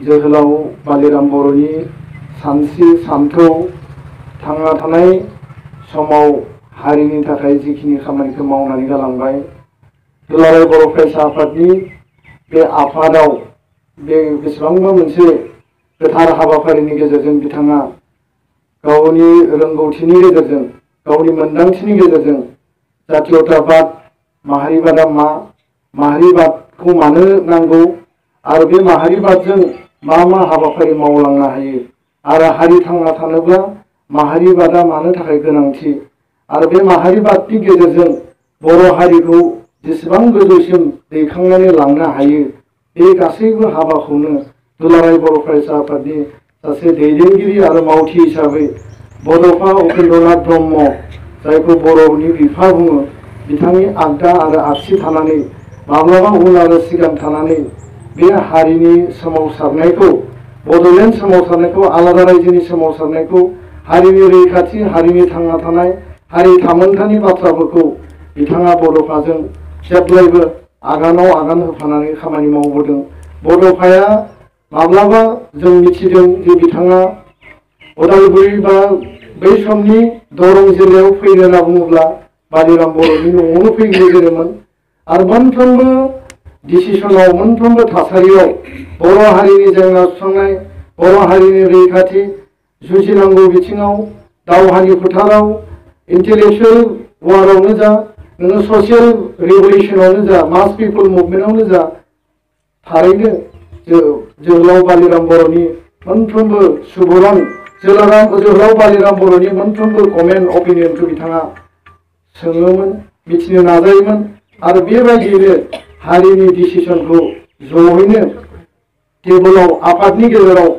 जोहोलाव बालिराम बर'नि सानस्रि सानथौ थांना थानाय समाव हारिनि थाखाय जिखिनि खामानिखौ मावनानै गालांबाय दुलाराय बर' फरायसा आफादनि बे आफादाव बे बेसेबांबा मोनसे गोथार हाबाफारिनि गेजेरजों बिथाङा गावनि रोंगौथिनि गेजेरजों गावनि मोनदांथिनि गेजेरजों जातीयताबाद माहारिबादा मा माहारिबादखौ मानो नांगौ आरो बे माहारिबादजों मा मा हाबाफारि मावलांनो हायो आरो हारि थांना थानोब्ला माहारिबादा मानो थाखाय गोनांथि आरो बे माहारिबादनि गेजेरजों बर' हारिखौ जेसेबां गोजौसिम दैखांनानै लांनो हायो बे गासैबो हाबाखौनो दुलाराय बर' फरायसा आफादनि सासे दैदेनगिरि आरो मावथि हिसाबै बड'फा उपेन्द्रनाथ ब्रह्म जायखौ बर'नि बिफा बुङो बिथांनि आगदा आरो आगसि थानानै माब्लाबा उन आरो सिगां थानानै बे हारिनि सोमावसारनायखौ बड'लेण्ड सोमावसारनायखौ आलादा रायजोनि सोमावसारनायखौ हारिनि रैखाथि हारिनि थांना थानाय हारि थामोन्थानि बाथ्राफोरखौ बिथाङा बड'फाजों जेब्लायबो आगानाव आगान होफानानै खामानि मावबोदों। बड'फाया माब्लाबा जों मिथिदों जे बिथाङा उदालगुरि बा बै समनि दरं जिल्लायाव फैनो होनना बुङोब्ला बालिराम बर'नि न'आवनो फैग्रोदोंमोन आरो मोनफ्रोमबो डिसिसनाव मोनफ्रोमबो थासारियाव बर' हारिनि जेंना सुस्रांनाय बर' हारिनि रैखाथि जुजिनांगौ बिथिङाव दावहानि फोथाराव इन्टेलेक्सुयेल वारावनो जा नोङो ससियेल रिभलिउसनावनो जा मास पिपल मुभमेन्टआवनो जा थारैनो जोहोलाव बालिराम बर'नि मोनफ्रोमबो सुबुरुन जोहोलाव बालिराम बर'नि मोनफ्रोमबो कमेन्ट अपिनियनखौ बिथाङा सोङोमोन मिथिनो नाजायोमोन आरो बेबायदियैनो हारिनि डिसिसनखौ जयैनो टेबोलाव आफादनि गेजेराव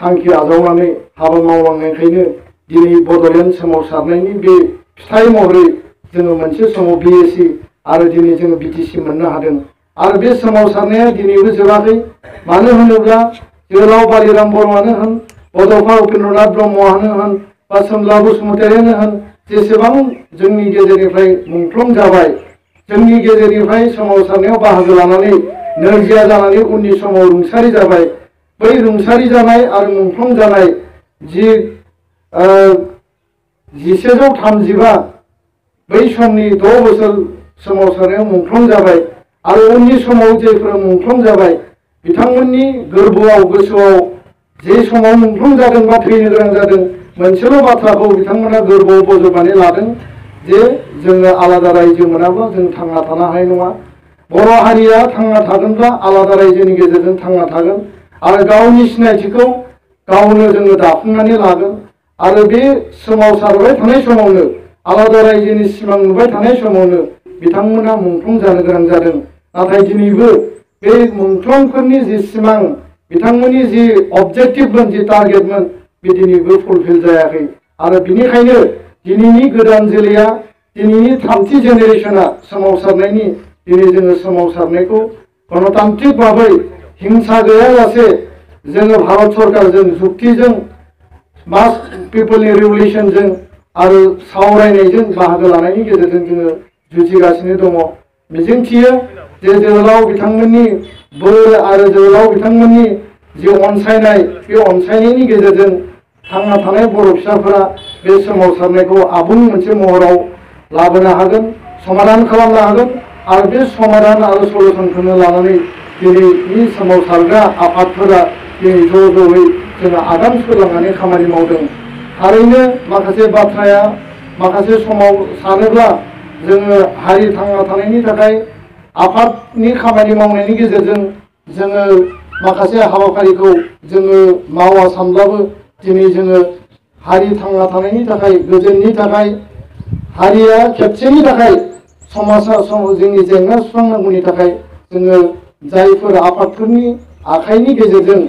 थांखि आजावनानै हाबा मावलांनायखायनो दिनै बड'लेण्ड सोमावसारनायनि बे फिथाइ महरै जोङो मोनसे समाव बिएसि आरो दिनै जोङो बिटिसि मोननो हादों आरो बे सोमावसारनाया दिनैबो जोबाखै मानो होनोब्ला जोहोलाव बालिराम बर'आनो होन बड'फा उपेन्द्रनाथ ब्रह्मआनो होन बा सोमब्ला बसुमतारियानो होन जेसेबां जोंनि गेजेरनिफ्राय मुंख्लं जाबाय जोंनि गेजेरनिफ्राय सोमावसारनायाव बाहागो लानानै नोरजिया जानानै उननि समाव रुंसारि जाबाय बै रुंसारि जानाय आरो मुंख्लं जानाय जि 1935 बै समनि 6 बोसोर सोमावसारनायाव मुंख्लं जाबाय आरो उननि समाव जायफोरा मुंख्लं जाबाय बिथांमोननि गोरबोआव गोसोआव जे समाव मुंख्लं जादों बा थैनो गोनां जादों मोनसेल' बाथ्राखौ बिथांमोना गोरबोआव बजबनानै लादों जे जोङो आलादा रायजो मोनाब्ला जों थांना थानो हानाय नङा बर' हारिया थांना थागोनब्ला आलादा रायजोनि गेजेरजों थांना थागोन आरो गावनि सिनायथिखौ गावनो जोङो दाफुंनानै लागोन आरो बे सोमावसारबाय थानाय समावनो आलादा रायजोनि सिमां नुबाय थानाय समावनो बिथांमोना मुंख्लं जानो गोनां जादों नाथाय दिनैबो बे मुंख्लंफोरनि जि सिमां बिथांमोननि जि अबजेक्टिभमोन जि टारगेटमोन बे दिनैबो फुलफिल जायाखै आरो बिनिखायनो दिनैनि गोदान जोलैया दिनैनि थामथि जेनेरेसना सोमावसारनायनि दिनै जोङो सोमावसारनायखौ गणतान्त्रिक भाबै हिंसा गैयालासे जोङो भारत सरकारजों जुक्तिजों मास पिपलनि रिभलिउसनजों आरो सावरायनायजों बाहागो लानायनि गेजेरजों जोङो जुजिगासिनो दङ मिजिंथियो जे जोहोलाव बिथांमोननि बोर आरो जोहोलाव बिथांमोननि जि अनसायनाय बे अनसायनायनि गेजेरजों थांना थानाय बर' फिसाफोरा बे सोमावसारनायखौ आबुं मोनसे महराव लाबोनो हागोन समाधान खालामनो हागोन आरो बे समाधान आरो सलुसनखौनो लानानै दिनैनि सोमावसारग्रा आफादफोरा दिनै ज' ज'यै जोङो आगान सुरलांनानै खामानि मावदों थारैनो माखासे बाथ्राया माखासे समाव सानोब्ला जोङो हारि थांना थानायनि थाखाय आफादनि खामानि मावनायनि गेजेरजों जोङो माखासे हाबाफारिखौ जोङो मावा सानब्लाबो दिनै जोङो हारि थांना थानायनि थाखाय गोजोननि थाखाय हारिया खेबसेनि थाखाय समाजा जोंनि जेंना सुस्रांनांगौनि थाखाय जोङो जायफोर आफादफोरनि आखाइनि गेजेरजों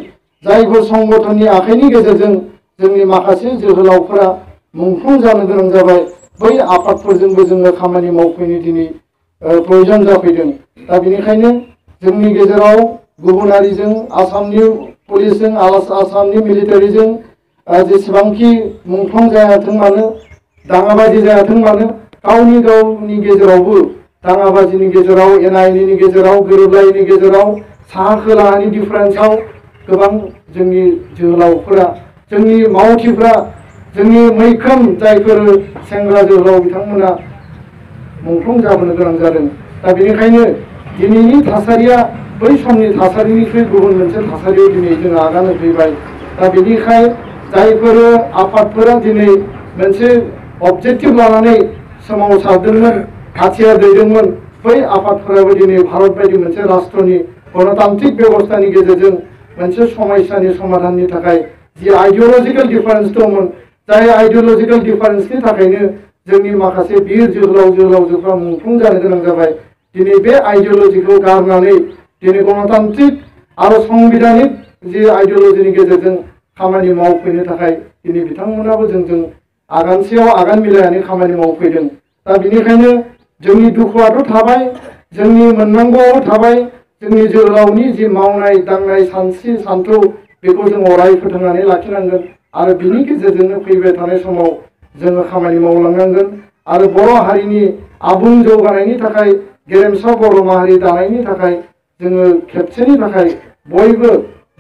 जायफोर संगठननि आखाइनि गेजेरजों जोंनि माखासे जोहोलावफोरा मुंख्लं जानो गोनां जाबाय बै आफादफोरजोंबो जोङो खामानि मावफैनो दिनै प्रयजन जाफैदों दा बेनिखायनो जोंनि गेजेराव गुबुनारिजों आसामनि पुलिसजों आसामनि मिलिटारिजों जेसेबांखि मुंख्लं जायाथों मानो दाङाबाजि जायाथों मानो गावनि गेजेरावबो दाङाबाजिनि गेजेराव एना एनिनि गेजेराव गोरोबलायैनि गेजेराव साहा खोलाहानि डिफारेन्सआव गोबां जोंनि जोहोलावफोरा जोंनि मावथिफ्रा जोंनि मैखोम जायफोर सेंग्रा जोहोलाव बिथांमोना मुंख्लं जाबोनो गोनां जादों। दा बेनिखायनो दिनैनि थासारिया बै समनि थासारिनिख्रुइ गुबुन मोनसे थासारियाव दिनै जों आगान होफैबाय। दा बेनिखाय जायफोर आफादफोरा दिनै मोनसे अबजेक्टिभ लानानै सोमावसारदोंमोन हाथियार दैदोंमोन बै आफादफोराबो दिनै भारत बायदि मोनसे राष्ट्रनि गणतान्त्रिक बेबस्थानि गेजेरजों मोनसे समस्यानि समाधाननि थाखाय जि आइडिअलजिकेल डिफारेन्स दंमोन जाय आइडिअलजिकेल डिफारेन्सनि थाखायनो जोंनि माखासे बिर जोहोलाव जोहोलावजोफ्रा मुंख्लं जानो गोनां जाबाय। दिनै बे आइडिअलजिखौ गारनानै दिनै गणतान्त्रिक आरो संबिधानिक जि आइडिअलजिनि गेजेरजों खामानि मावफैनो थाखाय दिनै बिथांमोनाबो जोंजों आगानसेयाव आगान मिलायनानै खामानि मावफैदों। दा बेनिखायनो जोंनि दुखुआथ' थाबाय, जोंनि मोननांगौआबो थाबाय, जोंनि जोहोलावनि जि मावनाय दांनाय सानस्रि सान्थौ बेखौ जों अराय फोथांनानै लाखिनांगोन आरो बिनि गेजेरजोंनो फैबाय थानाय समाव जोङो खामानि मावलांनांगोन आरो बर' हारिनि आबुं जौगानायनि थाखाय गेरेमसा बर' माहारि दानायनि थाखाय जोङो खेबसेनि थाखाय बयबो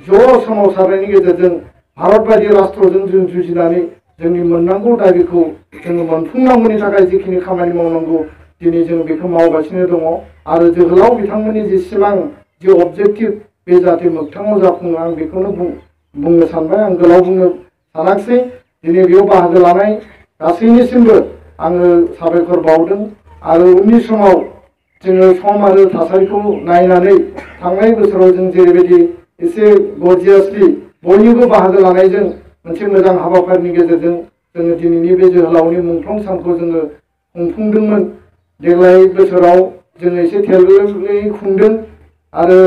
ज' सोमावसारनायनि गेजेरजों भारत बायदि राष्ट्रजों जों जुजिनानै जोंनि मोननांगौ दाबिखौ जोङो मोनफुंनांगौनि थाखाय जिखिनि खामानि मावनांगौ दिनै जों बेखौ मावगासिनो दङ आरो जोहोलाव बिथांमोननि जि सिमां जि अबजेक्टिभ बे जाहाथे मोगथाङाव जाफुङो आं बेखौनो बुंनो सानबाय। आं गोलाव बुंनो सानाखिसै। दिनै बेयाव बाहागो लानाय गासैनिसिमबो आङो साबायखर बावदों आरो उननि समाव जोङो सम आरो थासारिखौ नायनानै थांनाय बोसोराव जों जेरैबायदि एसे गरजियासलि बयनिबो बाहागो लानायजों मोनसे मोजां हाबाफारिनि गेजेरजों जोङो दिनैनि बे जोहोलावनि मुंख्लं सानखौ जोङो खुंफुंदोंमोन। देग्लाय बोसोराव जोङो एसे थेरगोलै खुंदों आरो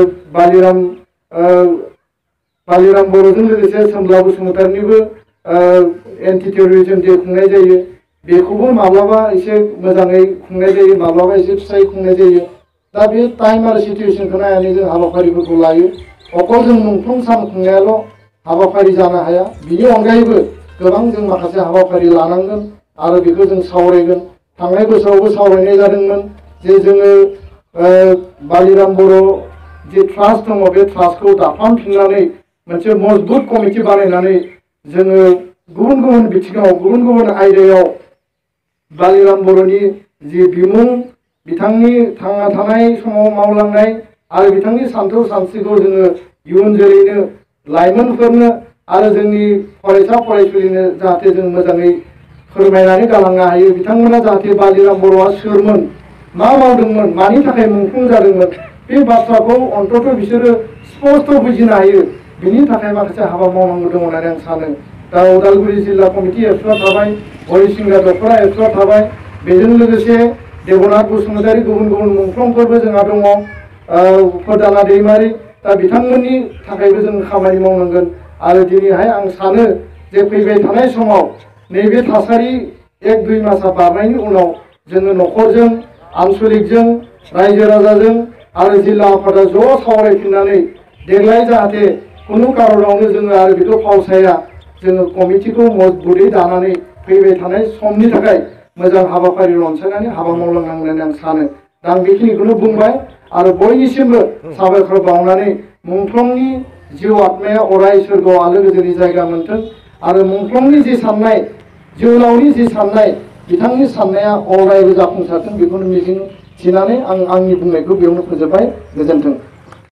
बालिराम बर'जों लोगोसे सोमब्ला बसुमतारिनिबो एन्टि टेररिज्म डे खुंनाय जायो। बेखौबो माब्लाबा एसे मोजाङै खुंनाय जायो, माब्लाबा एसे फिसायै खुंनाय जायो। दा बे टाइम आरो सिटुवेसनखौ नायनानै जों हाबाफारिफोरखौ लायो। अकल जों मुंख्लं सान खुंनायाल' हाबाफारि जानो हाया, बिनि अनगायैबो गोबां जों माखासे हाबाफारि लानांगोन आरो बेखौ जों सावरायगोन। थांनाय बोसोरावबो सावरायनाय जादोंमोन जे जोङो बालिराम बर' जि ट्रास्ट दङ बे ट्रास्टखौ दाफामफिननानै मोनसे मजबुत कमिटि बानायनानै जोङो गुबुन गुबुन बिथिङाव गुबुन गुबुन आयदायाव बालिराम बर'नि जि बिमुं बिथांनि थांना थानाय समाव मावलांनाय आरो बिथांनि सान्थौ सानस्रिखौ जोङो इयुन जोलैनो लाइमोनफोरनो आरो जोंनि फरायसा फरायसुलिनो जाहाथे जों मोजाङै फोरमायनानै गालांनो हायो। बिथांमोना जाहाथे बालिराम बर'आ सोरमोन, मा मावदोंमोन, मानि थाखाय मुंख्लं जादोंमोन बे बाथ्राखौ अन्तत बिसोरो स्पष्ट बुजिनो हायो। बिनि थाखाय माखासे हाबा मावनांगौ दङ होननानै आं सानो। दा उदालगुरि जिल्ला कमिटि एबसुआ थाबाय, हरिसिंगा दख'रा एबसुआ थाबाय, बेजों लोगोसे देबनाथ बसुमतारी गुबुन गुबुन मुंख्लंफोरबो जोंहा दङ, फोरदाना दैमारि। दा बिथांमोननि थाखायबो जों खामानि मावनांगोन आरो दिनैहाय आं सानो जे फैबाय थानाय समाव नैबे थासारि 1-2 मासा बारनायनि उनाव जोङो न'खरजों आन्सलिकजों रायजो राजाजों आरो जिल्ला आफादा ज' सावरायफिननानै देग्लाय जाहाथे खुनु कारनावनो जोङो आरो बेखौ फावसाया जोङो कमिटिखौ मजबुतै दानानै फैबाय थानाय समनि थाखाय मोजां हाबाफारि रनसायनानै हाबा मावलांनांगोन होननानै आं सानो। दा आं बेखिनिखौनो बुंबाय आरो बयनिसिमबो साबायखर बावनानै मुंख्लंनि जिउ आत्माया अराय सोरगोआव आलो गोजोननि जायगा मोनथों आरो मुंख्लंनि जि साननाय जोहोलावनि जि साननाय बिथांनि साननाया अरायबो जाफुंसारथों बेखौनो मिजिं थिनानै आं आंनि बुंनायखौ बेयावनो फोजोबबाय। गोजोन्थों।